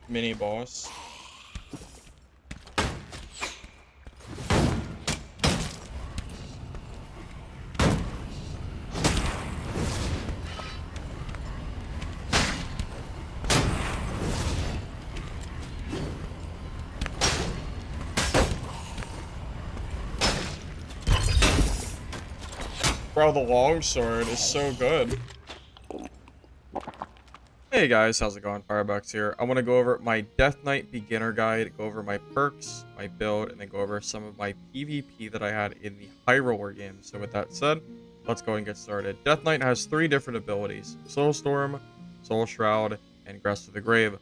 mini boss. Bro, the longsword is so good. Hey guys, how's it going? Firebucks here. I want to go over my Death Knight beginner guide, go over my perks, my build, and then go over some of my PvP that I had in the High Roller game. So with that said, let's go and get started. Death Knight has 3 different abilities: Soul Storm, Soul Shroud, and Grasp of the Grave.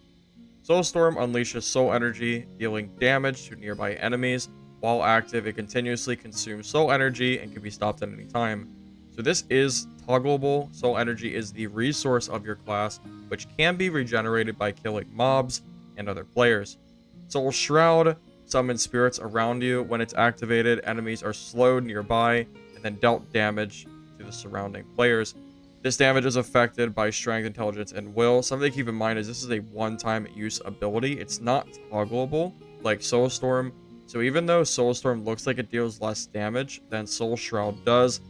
Soul Storm unleashes soul energy, dealing damage to nearby enemies. While active, it continuously consumes soul energy and can be stopped at any time. So this is toggleable. Soul energy is the resource of your class, which can be regenerated by killing mobs and other players. Soul Shroud summons spirits around you. When it's activated, enemies are slowed nearby and then dealt damage to the surrounding players. This damage is affected by strength, intelligence, and will. Something to keep in mind is this is a one-time use ability. It's not toggleable like Soul Storm. So even though Soul Storm looks like it deals less damage than Soul Shroud does,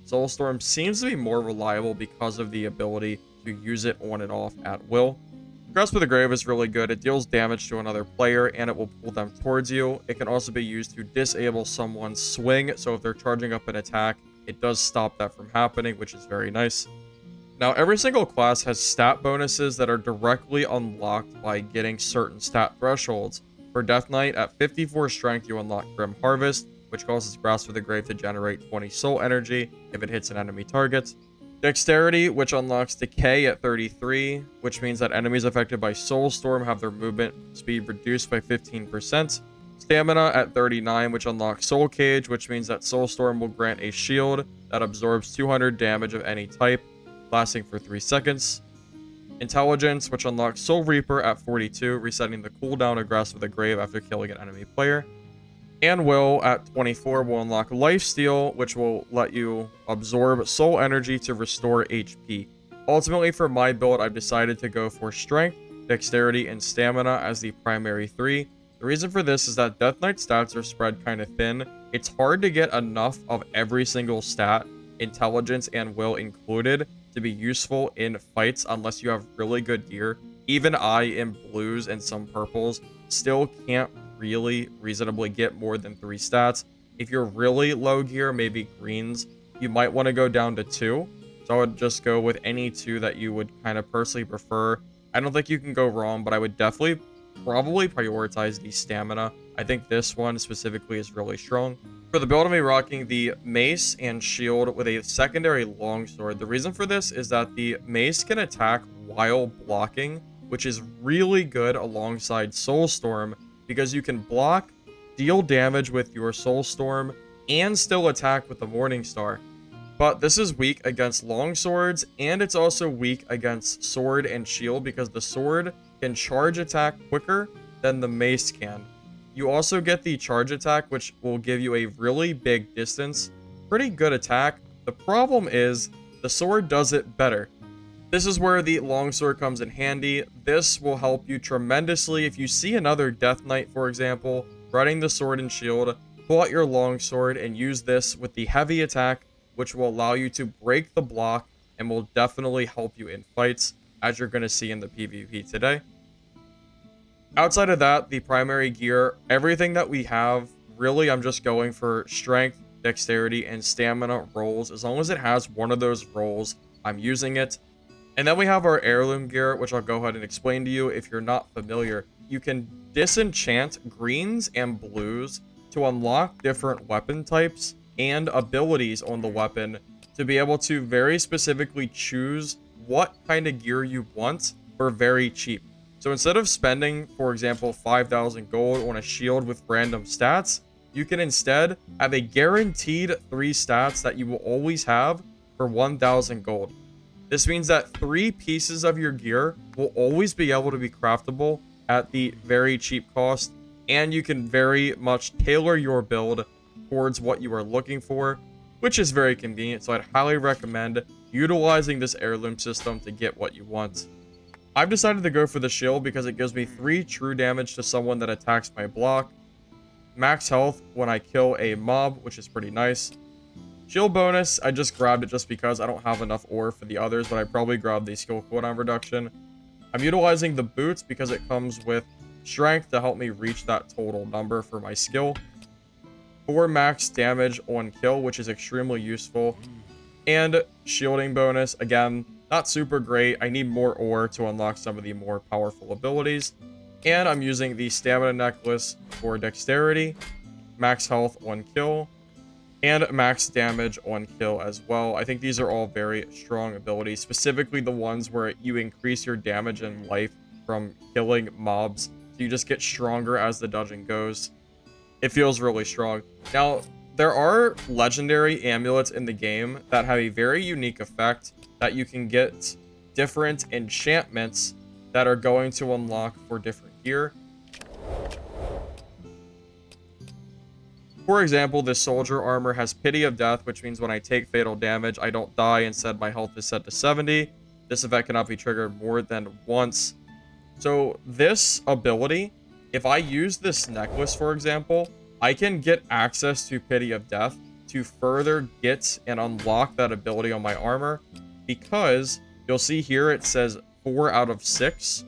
Soul Storm seems to be more reliable because of the ability to use it on and off at will. Grasp of the Grave is really good. It deals damage to another player and it will pull them towards you. It can also be used to disable someone's swing. So if they're charging up an attack, it does stop that from happening, which is very nice. Now, every single class has stat bonuses that are directly unlocked by getting certain stat thresholds. For Death Knight, at 54 strength, you unlock Grim Harvest, which causes Grasp of the Grave to generate 20 soul energy if it hits an enemy target. Dexterity, which unlocks Decay at 33, which means that enemies affected by Soul Storm have their movement speed reduced by 15%. Stamina at 39, which unlocks Soul Cage, which means that Soul Storm will grant a shield that absorbs 200 damage of any type, lasting for 3 seconds. Intelligence, which unlocks Soul Reaper at 42, resetting the cooldown of Grasp of the Grave after killing an enemy player. And Will at 24 will unlock Lifesteal, which will let you absorb soul energy to restore HP. Ultimately, for my build, I've decided to go for Strength, Dexterity, and Stamina as the primary 3. The reason for this is that Death Knight stats are spread kind of thin. It's hard to get enough of every single stat, Intelligence and Will included, to be useful in fights unless you have really good gear. Even I, in blues and some purples, still can't really reasonably get more than 3 stats. If you're really low gear, maybe greens, you might want to go down to 2. So I would just go with any 2 that you would kind of personally prefer. I don't think you can go wrong, but I would definitely probably prioritize the stamina. I think this one specifically is really strong. For the build, I'm going to be rocking the mace and shield with a secondary longsword. The reason for this is that the mace can attack while blocking, which is really good alongside Soul Storm, because you can block, deal damage with your Soul Storm, and still attack with the Morning Star. But this is weak against longswords, and it's also weak against sword and shield because the sword can charge attack quicker than the mace can. You also get the charge attack, which will give you a really big distance. Pretty good attack. The problem is the sword does it better. This is where the longsword comes in handy. This will help you tremendously. If you see another Death Knight, for example, riding the sword and shield, pull out your longsword and use this with the heavy attack, which will allow you to break the block and will definitely help you in fights, as you're going to see in the PvP today. Outside of that, the primary gear, everything that we have, really I'm just going for strength, dexterity, and stamina rolls. As long as it has one of those rolls, I'm using it. And then we have our heirloom gear, which I'll go ahead and explain to you if you're not familiar. You can disenchant greens and blues to unlock different weapon types and abilities on the weapon to be able to very specifically choose what kind of gear you want for very cheap. So instead of spending, for example, 5,000 gold on a shield with random stats, you can instead have a guaranteed 3 stats that you will always have for 1,000 gold. This means that 3 pieces of your gear will always be able to be craftable at the very cheap cost, and you can very much tailor your build towards what you are looking for, which is very convenient. So I'd highly recommend utilizing this heirloom system to get what you want. I've decided to go for the shield because it gives me 3 true damage to someone that attacks my block. Max health when I kill a mob, which is pretty nice. Shield bonus, I just grabbed it just because I don't have enough ore for the others, but I probably grabbed the skill cooldown reduction. I'm utilizing the boots because it comes with strength to help me reach that total number for my skill. 4 max damage on kill, which is extremely useful. And shielding bonus, again, not super great. I need more ore to unlock some of the more powerful abilities. And I'm using the stamina necklace for dexterity, max health on kill, and max damage on kill as well. I think these are all very strong abilities, specifically the ones where you increase your damage and life from killing mobs. So you just get stronger as the dungeon goes. It feels really strong. Now, there are legendary amulets in the game that have a very unique effect that you can get different enchantments that are going to unlock for different gear. For example, this soldier armor has Pity of Death, which means when I take fatal damage, I don't die. Instead, my health is set to 70. This effect cannot be triggered more than once. So this ability, if I use this necklace, for example, I can get access to Pity of Death to further get and unlock that ability on my armor, because you'll see here it says 4 out of 6,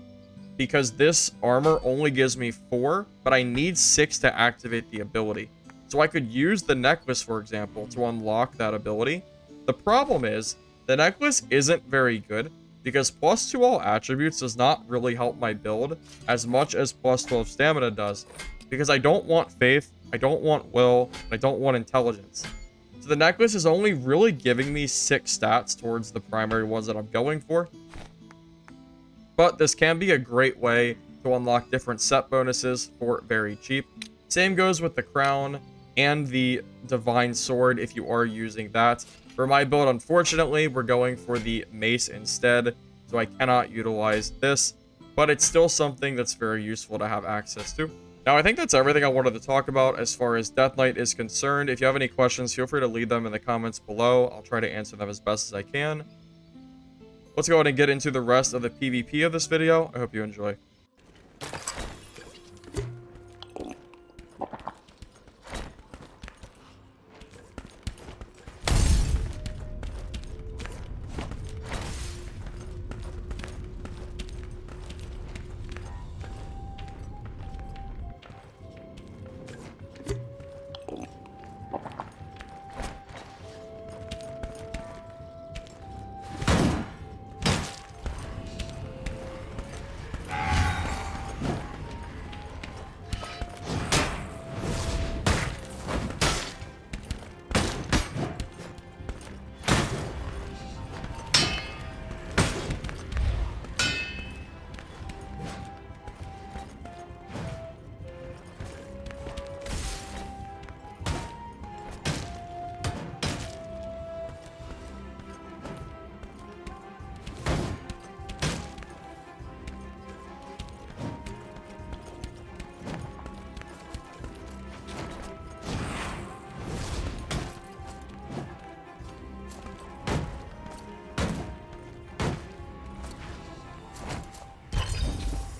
because this armor only gives me 4, but I need 6 to activate the ability. So I could use the necklace, for example, to unlock that ability. The problem is, the necklace isn't very good, because plus 2 all attributes does not really help my build as much as plus 12 stamina does, because I don't want faith, I don't want will, and I don't want intelligence. So the necklace is only really giving me 6 stats towards the primary ones that I'm going for. But this can be a great way to unlock different set bonuses for very cheap. Same goes with the crown and the divine sword if you are using that. For my build, unfortunately, we're going for the mace instead, so I cannot utilize this, but it's still something that's very useful to have access to. Now, I think that's everything I wanted to talk about as far as Death Knight is concerned. If you have any questions, feel free to leave them in the comments below. I'll try to answer them as best as I can. Let's go ahead and get into the rest of the PvP of this video. I hope you enjoy.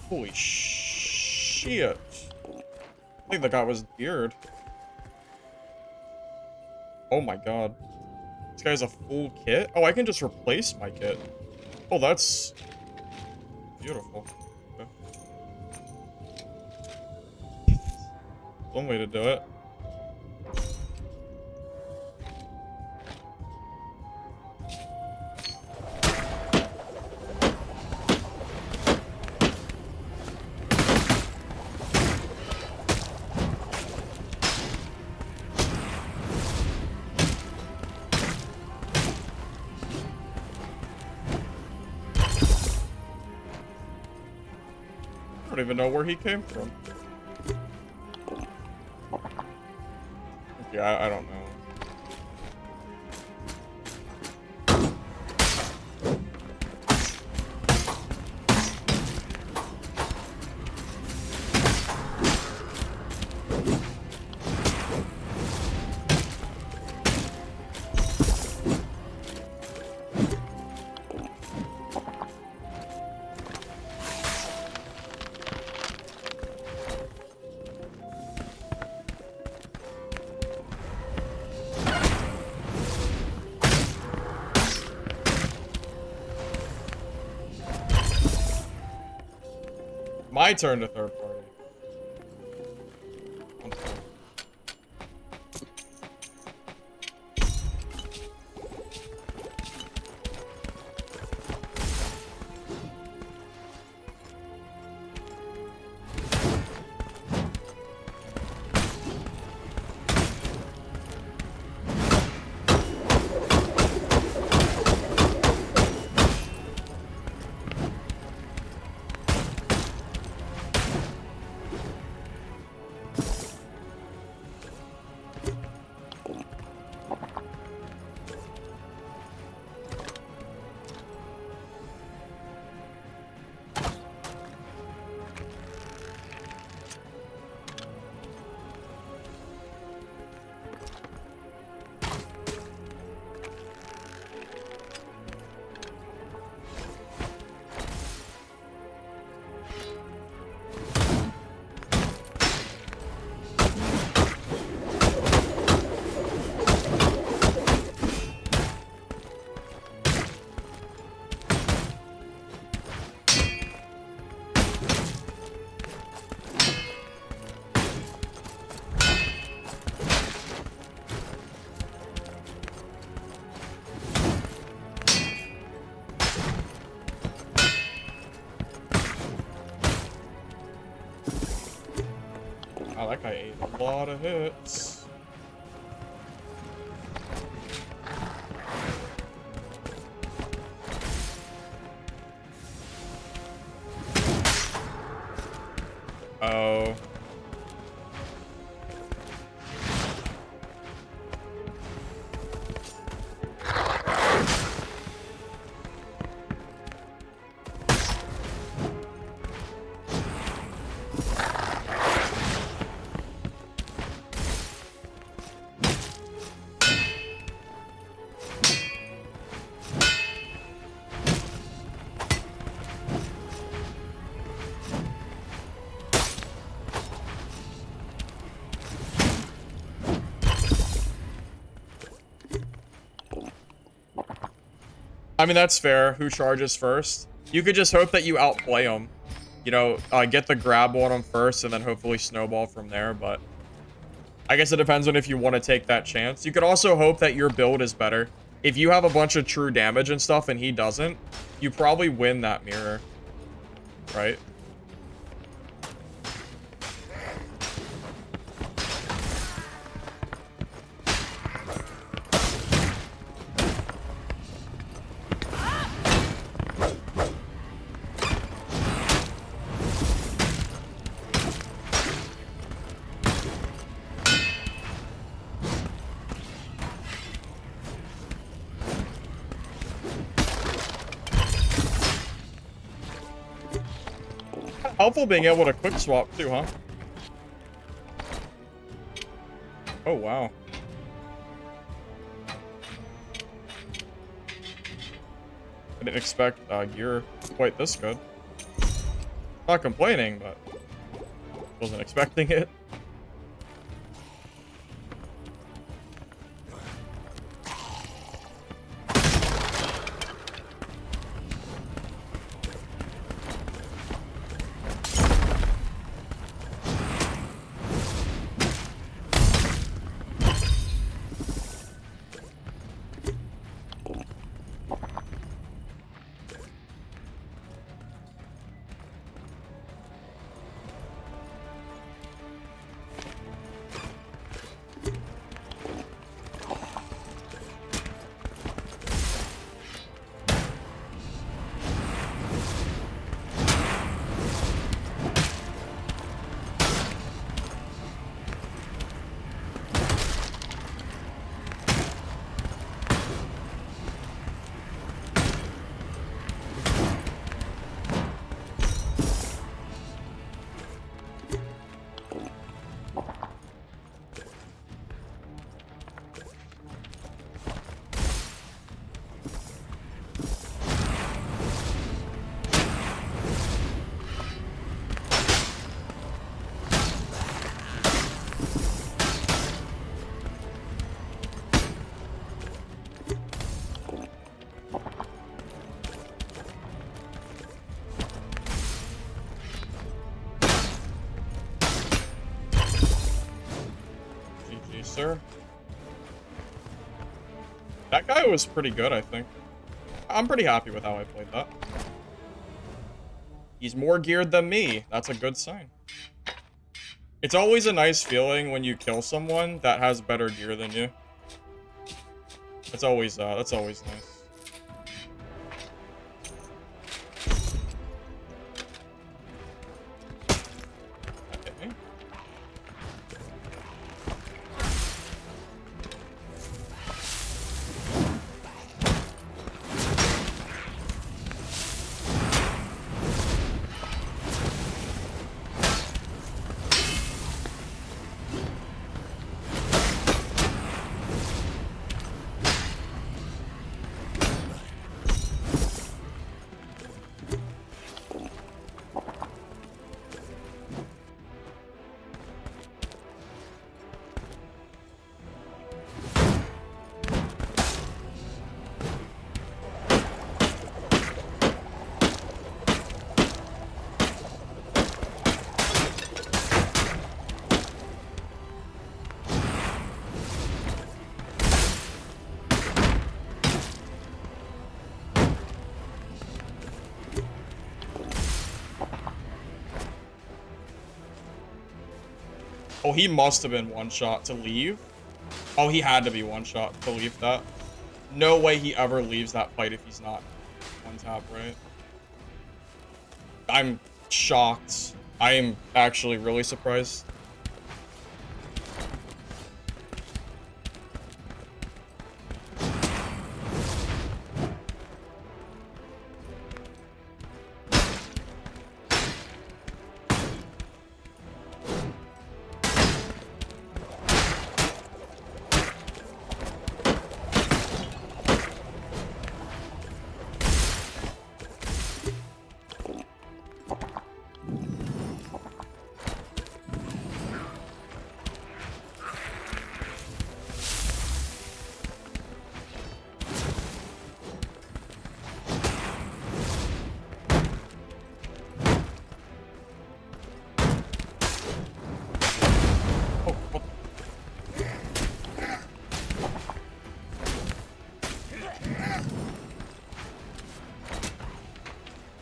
Holy shit. I think the guy was geared. Oh my god. This guy has a full kit? Oh, I can just replace my kit. Oh, that's beautiful. Okay. One way to do it. I don't even know where he came from. Yeah, I don't know. My turn to third party. Oh, that guy ate a lot of hits. Oh. I mean, that's fair. Who charges first? You could just hope that you outplay them. You know, get the grab on them first and then hopefully snowball from there, but I guess it depends on if you want to take that chance. You could also hope that your build is better. If you have a bunch of true damage and stuff and he doesn't, you probably win that mirror, right? Helpful being able to quick swap too, huh? Oh, wow. I didn't expect gear quite this good. Not complaining, but wasn't expecting it. sir. That guy was pretty good, I think. I'm pretty happy with how I played that. He's more geared than me. That's a good sign. It's always a nice feeling when you kill someone that has better gear than you. That's always nice. Okay. Oh, he must have been one shot to leave. Oh, he had to be one shot to leave that. No way he ever leaves that fight if he's not one tap, right? I'm shocked. I am actually really surprised.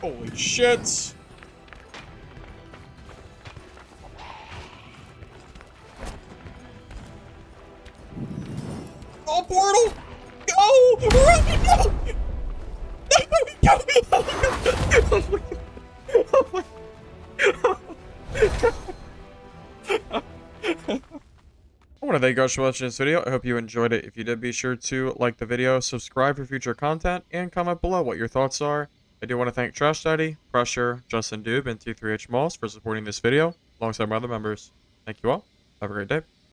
Holy shit! Oh, portal! Go! Run! Go! Go! Oh my god! Oh my god! I want to thank you guys for watching this video. I hope you enjoyed it. If you did, be sure to like the video, subscribe for future content, and comment below what your thoughts are. I do want to thank Trash Daddy, Pressure, Justin Doob, and T3H Malls for supporting this video, alongside my other members. Thank you all. Have a great day.